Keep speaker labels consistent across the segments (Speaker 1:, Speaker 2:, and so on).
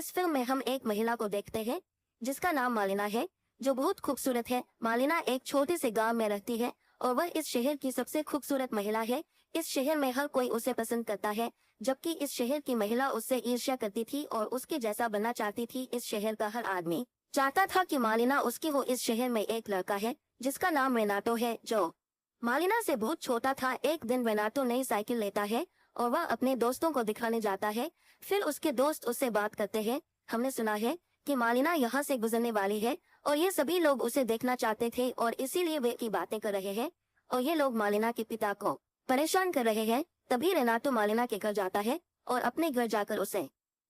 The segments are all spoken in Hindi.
Speaker 1: इस फिल्म में हम एक महिला को देखते हैं जिसका नाम मालिना है, जो बहुत खूबसूरत है। मालिना एक छोटे से गांव में रहती है और वह इस शहर की सबसे खूबसूरत महिला है। इस शहर में हर कोई उसे पसंद करता है, जबकि इस शहर की महिला उससे ईर्ष्या करती थी और उसके जैसा बनना चाहती थी। इस शहर का हर आदमी चाहता था कि मालिना उसकी हो। इस शहर में एक लड़का है जिसका नाम रेनाटो है, जो मालिना से बहुत छोटा था। एक दिन रेनाटो नई साइकिल लेता है और वह अपने दोस्तों को दिखाने जाता है। फिर उसके दोस्त उससे बात करते हैं, हमने सुना है कि मालिना यहाँ से गुजरने वाली है और ये सभी लोग उसे देखना चाहते थे और इसीलिए वे की बातें कर रहे हैं और ये लोग मालिना के पिता को परेशान कर रहे हैं। तभी रेनाटो मालिना के घर जाता है और अपने घर जाकर उसे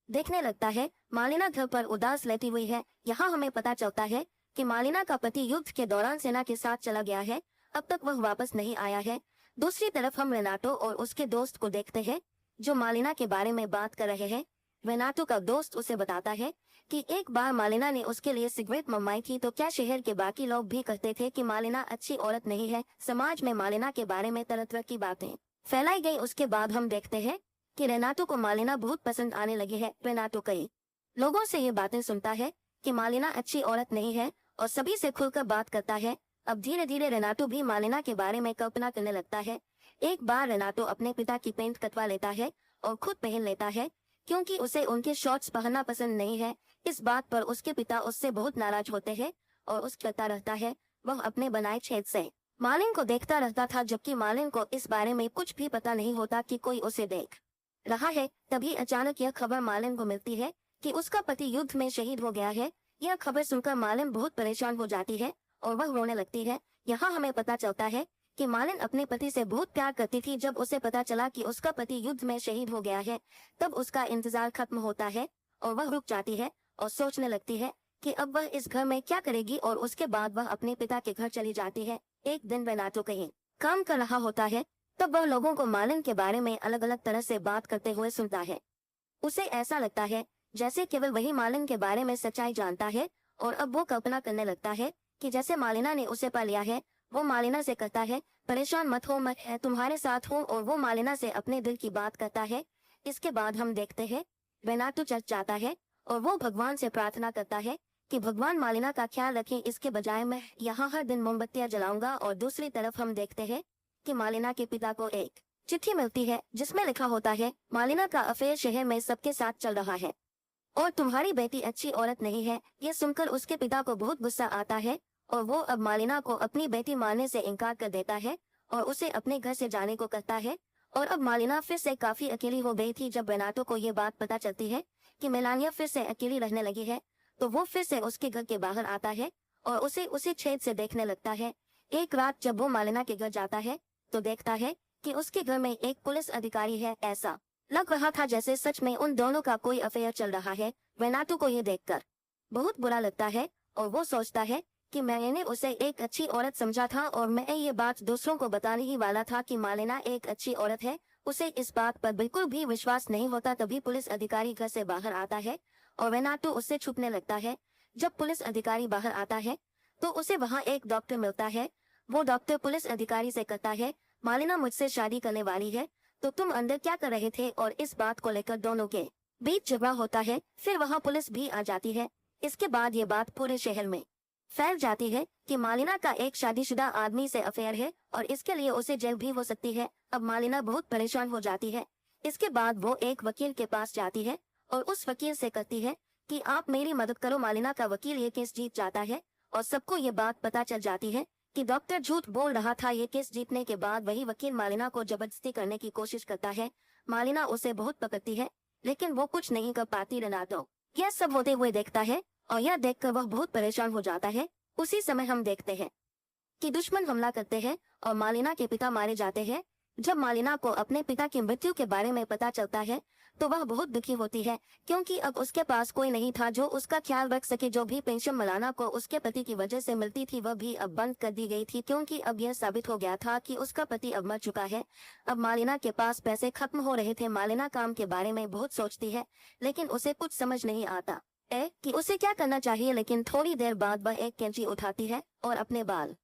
Speaker 1: देखने लगता है। मालिना घर पर उदास लेटी हुई है। यहाँ हमें पता चलता है कि मालिना का पति युद्ध के दौरान सेना के साथ चला गया है, अब तक वह वापस नहीं आया है। दूसरी तरफ हम रेनाटो और उसके दोस्त को देखते हैं जो मालिना के बारे में बात कर रहे हैं। रेनाटो का दोस्त उसे बताता है कि एक बार मालिना ने उसके लिए सिगरेट मंगवाई थी, तो क्या शहर के बाकी लोग भी कहते थे कि मालिना अच्छी औरत नहीं है। समाज में मालिना के बारे में तरह तरह की बातें फैलाई गई। उसके बाद हम देखते हैं कि रेनाटो को मालिना बहुत पसंद आने लगी है। रेनाटो कई लोगों से ये बातें सुनता है कि मालिना अच्छी औरत नहीं है और सभी से खुलकर बात करता है। अब धीरे धीरे रेनाटो भी मालिना के बारे में कल्पना करने लगता है। एक बार रेनाटो अपने पिता की पेंट कटवा लेता है और खुद पहन लेता है, क्योंकि उसे उनके शॉर्ट्स पहनना पसंद नहीं है। इस बात पर उसके पिता उससे बहुत नाराज होते हैं और उस करता रहता है। वह अपने बनाए छेद से मालिन को देखता रहता था, जबकि मालिन को इस बारे में कुछ भी पता नहीं होता कि कोई उसे देख रहा है। तभी अचानक यह खबर मालिन को मिलती है कि उसका पति युद्ध में शहीद हो गया है। यह खबर सुनकर मालिन बहुत परेशान हो जाती है और वह रोने लगती है। यहाँ हमें पता चलता है कि मालिन अपने पति से बहुत प्यार करती थी। जब उसे पता चला कि उसका पति युद्ध में शहीद हो गया है, तब उसका इंतजार खत्म होता है और वह रुक जाती है और सोचने लगती है कि अब वह इस घर में क्या करेगी। और उसके बाद वह अपने पिता के घर चली जाती है। एक दिन रेनाटो कहीं काम कर रहा होता है, तब वह लोगों को मालिन के बारे में अलग अलग तरह से बात करते हुए सुनता है। उसे ऐसा लगता है जैसे केवल वही मालिन के बारे में सच्चाई जानता है और अब वो कल्पना करने लगता है कि जैसे मालिना ने उसे पा लिया है। वो मालिना से कहता है, परेशान मत हो, मैं तुम्हारे साथ हूँ। और वो मालिना से अपने दिल की बात करता है। इसके बाद हम देखते हैं रेनाटो चर्च जाता है और वो भगवान से प्रार्थना करता है कि भगवान मालिना का ख्याल रखें, इसके बजाय मैं यहाँ हर दिन मोमबत्तियां जलाऊंगा। और दूसरी तरफ हम देखते हैं कि मालिना के पिता को एक चिट्ठी मिलती है जिसमें लिखा होता है, मालिना का अफेयर शहर में सबके साथ चल रहा है और तुम्हारी बेटी अच्छी औरत नहीं है। ये सुनकर उसके पिता को बहुत गुस्सा आता है और वो अब मालिना को अपनी बेटी मानने से इनकार कर देता है और उसे अपने घर से जाने को कहता है। और अब मालिना फिर से काफी अकेली हो गई थी। जब रेनाटो को ये बात पता चलती है कि मेलानिया फिर से अकेली रहने लगी है, तो वो फिर से उसके घर के बाहर आता है और उसे उसी छेद से देखने लगता है। एक रात जब वो मालिना के घर जाता है तो देखता है कि उसके घर में एक पुलिस अधिकारी है। ऐसा लग रहा था जैसे सच में उन दोनों का कोई अफेयर चल रहा है। रेनाटो को ये देखकर बहुत बुरा लगता है और वो सोचता है कि मैंने उसे एक अच्छी औरत समझा था और मैं ये बात दूसरों को बताने ही वाला था कि मालिना एक अच्छी औरत है। उसे इस बात पर बिल्कुल भी विश्वास नहीं होता। तभी पुलिस अधिकारी घर से बाहर आता है और रेनाटो उससे छुपने लगता है। जब पुलिस अधिकारी बाहर आता है तो उसे वहाँ एक डॉक्टर मिलता है। वो डॉक्टर पुलिस अधिकारी से कहता है, मालिना मुझसे शादी करने वाली है, तो तुम अंदर क्या कर रहे थे। और इस बात को लेकर दोनों के बीच झगड़ा होता है। फिर वहाँ पुलिस भी आ जाती है। इसके बाद ये बात पूरे शहर में फैल जाती है कि मालिना का एक शादीशुदा आदमी से अफेयर है और इसके लिए उसे जेल भी हो सकती है। अब मालिना बहुत परेशान हो जाती है। इसके बाद वो एक वकील के पास जाती है और उस वकील से कहती है कि आप मेरी मदद करो। मालिना का वकील ये केस जीत जाता है और सबको ये बात पता चल जाती है कि डॉक्टर झूठ बोल रहा था। ये केस जीतने के बाद वही वकील मालिना को जबरदस्ती करने की कोशिश करता है। मालिना उसे बहुत पकड़ती है, लेकिन वो कुछ नहीं कर पाती। रेनाटो यह सब होते हुए देखता है और यह देखकर वह बहुत परेशान हो जाता है। उसी समय हम देखते हैं कि दुश्मन हमला करते हैं और मालिना के पिता मारे जाते हैं। जब मालिना को अपने पिता की मृत्यु के बारे में पता चलता है तो वह बहुत दुखी होती है, क्योंकि अब उसके पास कोई नहीं था जो उसका ख्याल रख सके। जो भी पेंशन मालिना को उसके पति की वजह से मिलती थी वह भी अब बंद कर दी गई थी, क्योंकि अब यह साबित हो गया था कि उसका पति अब मर चुका है। अब मालिना के पास पैसे खत्म हो रहे थे। मालिना काम के बारे में बहुत सोचती है, लेकिन उसे कुछ समझ नहीं आता कि उसे क्या करना चाहिए। लेकिन थोड़ी देर बाद वह एक कैंची उठाती है और अपने बाल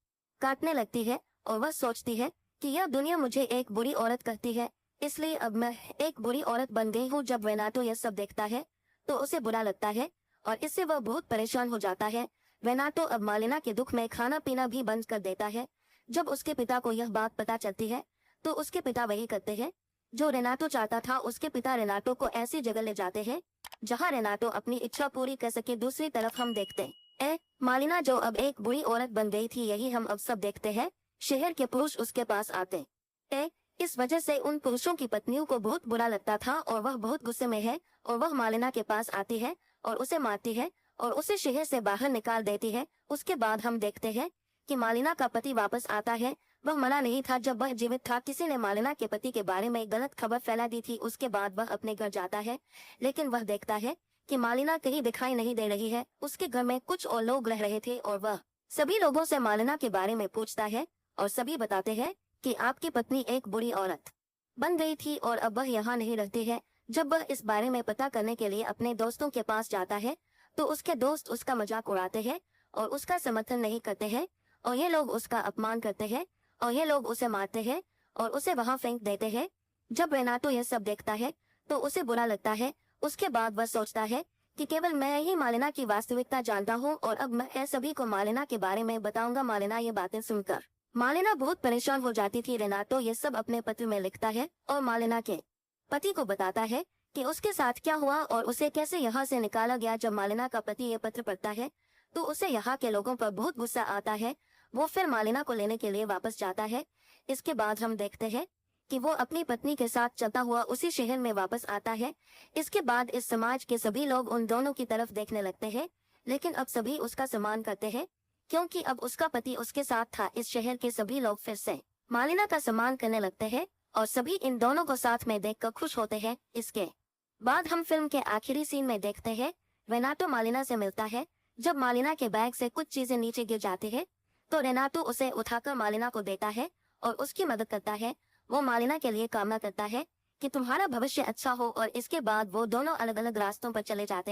Speaker 1: काटने लगती है और वह सोचती है कि यह दुनिया मुझे एक बुरी औरत कहती है, इसलिए अब मैं एक बुरी औरत बन गई हूँ। जब रेनाटो यह सब देखता है तो उसे बुरा लगता है और इससे वह बहुत परेशान हो जाता है। रेनाटो अब मालिना के दुख में खाना पीना भी बंद कर देता है। जब उसके पिता को यह बात पता चलती है तो उसके पिता वही करते हैं जो रेनाटो चाहता था। उसके पिता रेनाटो को ऐसी जगह ले जाते हैं जहां रेनाटो अपनी इच्छा पूरी कर सके। दूसरी तरफ हम देखते हैं मालिना जो अब एक बुरी औरत बन गई थी। यही हम अब सब देखते हैं। शहर के पुरुष उसके पास आते हैं। इस वजह से उन पुरुषों की पत्नियों को बहुत बुरा लगता था और वह बहुत गुस्से में है और वह मालिना के पास आती है और उसे मारती है और उसे शहर से बाहर निकाल देती है। उसके बाद हम देखते हैं कि मालिना का पति वापस आता है। वह मरा नहीं था जब वह जीवित था। किसी ने मालिना के पति के बारे में गलत खबर फैला दी थी। उसके बाद वह अपने घर जाता है लेकिन वह देखता है कि मालिना कहीं दिखाई नहीं दे रही है। उसके घर में कुछ और लोग रह रहे थे और वह सभी लोगों से मालिना के बारे में पूछता है और सभी बताते हैं कि आपकी पत्नी एक बुरी औरत बन गई थी और अब वह यहाँ नहीं रहती है। जब वह इस बारे में पता करने के लिए अपने दोस्तों के पास जाता है तो उसके दोस्त उसका मजाक उड़ाते हैं और उसका समर्थन नहीं करते हैं और ये लोग उसका अपमान करते हैं और ये लोग उसे मारते हैं और उसे वहां फेंक देते हैं। जब रेनाटो यह सब देखता है तो उसे बुरा लगता है। उसके बाद वह सोचता है कि केवल मैं ही मालिना की वास्तविकता जानता हूँ और अब मैं सभी को मालिना के बारे में बताऊंगा। मालिना ये बातें सुनकर मालिना बहुत परेशान हो जाती थी। रेनाटो ये सब अपने पत्र में लिखता है और मालिना के पति को बताता है कि उसके साथ क्या हुआ और उसे कैसे यहाँ से निकाला गया। जब मालिना का पति ये पत्र पढ़ता है तो उसे यहाँ के लोगों पर बहुत गुस्सा आता है। वो फिर मालिना को लेने के लिए वापस जाता है। इसके बाद हम देखते हैं कि वो अपनी पत्नी के साथ चलता हुआ उसी शहर में वापस आता है। इसके बाद इस समाज के सभी लोग उन दोनों की तरफ देखने लगते हैं लेकिन अब सभी उसका सम्मान करते हैं क्योंकि अब उसका पति उसके साथ था। इस शहर के सभी लोग फिर से मालिना का सम्मान करने लगते हैं और सभी इन दोनों को साथ में देखकर खुश होते हैं। इसके बाद हम फिल्म के आखिरी सीन में देखते हैं रेनाटो मालिना से मिलता है। जब मालिना के बैग से कुछ चीजें नीचे गिर जाती है तो रेनाटो उसे उठाकर मालिना को देता है और उसकी मदद करता है। वो मालिना के लिए कामना करता है कि तुम्हारा भविष्य अच्छा हो और इसके बाद वो दोनों अलग अलग रास्तों पर चले जाते हैं।